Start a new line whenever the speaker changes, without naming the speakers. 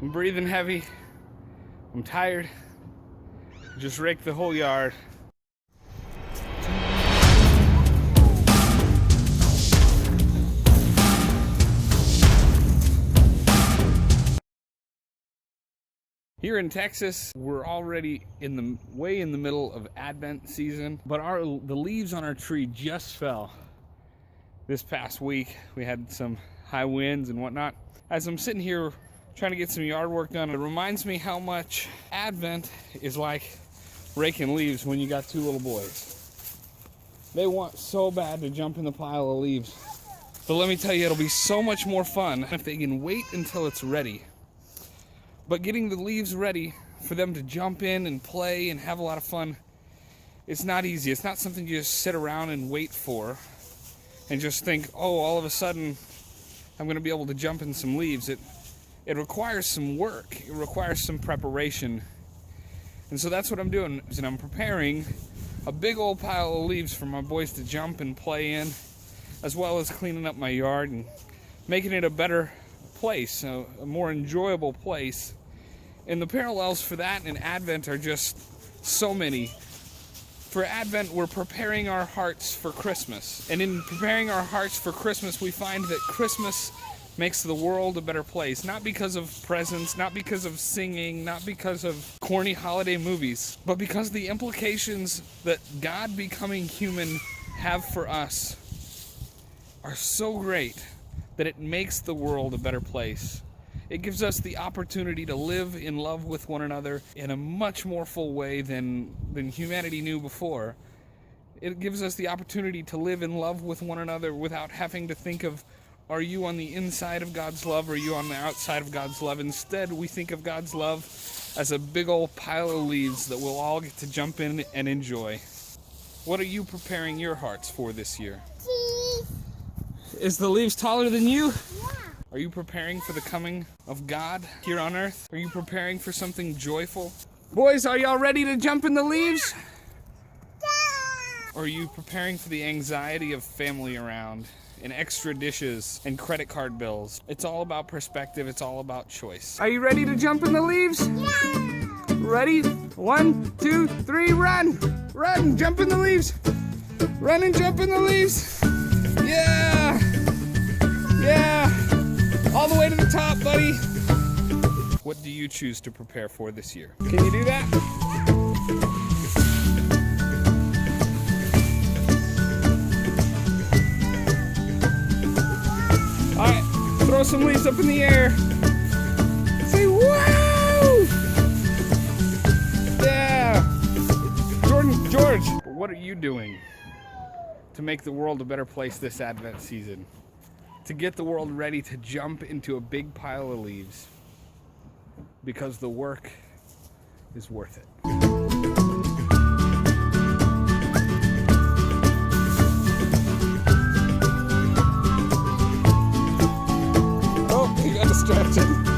I'm breathing heavy. I'm tired. Just raked the whole yard. Here in Texas, we're already way in the middle of Advent season, but the leaves on our tree just fell this past week. We had some high winds and whatnot. As I'm sitting here trying to get some yard work done, it reminds me how much Advent is like raking leaves when you got two little boys. They want so bad to jump in the pile of leaves. But let me tell you, it'll be so much more fun if they can wait until it's ready. But getting the leaves ready for them to jump in and play and have a lot of fun, it's not easy. It's not something you just sit around and wait for and just think, oh, all of a sudden I'm going to be able to jump in some leaves. It requires some work. It requires some preparation. And so that's what I'm doing. And I'm preparing a big old pile of leaves for my boys to jump and play in, as well as cleaning up my yard and making it a better place, a more enjoyable place. And the parallels for that and Advent are just so many. For Advent, we're preparing our hearts for Christmas. And in preparing our hearts for Christmas, we find that Christmas makes the world a better place. Not because of presents, not because of singing, not because of corny holiday movies, but because the implications that God becoming human have for us are so great that it makes the world a better place. It gives us the opportunity to live in love with one another in a much more full way than humanity knew before. It gives us the opportunity to live in love with one another without having to think of, are you on the inside of God's love or are you on the outside of God's love? Instead, we think of God's love as a big old pile of leaves that we'll all get to jump in and enjoy. What are you preparing your hearts for this year? Is the leaves taller than you?
Yeah.
Are you preparing for the coming of God here on earth? Are you preparing for something joyful? Boys, are y'all ready to jump in the leaves?
Yeah.
Or are you preparing for the anxiety of family around and extra dishes and credit card bills? It's all about perspective. It's all about choice. Are you ready to jump in the leaves?
Yeah.
Ready? 1, 2, 3, run! Run! Jump in the leaves! Run and jump in the leaves! Yeah! Yeah! All the way to the top, buddy! What do you choose to prepare for this year? Can you do that? Alright, throw some leaves up in the air. Say, wow! Yeah! George, what are you doing to make the world a better place this Advent season? To get the world ready to jump into a big pile of leaves, because the work is worth it. Oh, he got distracted.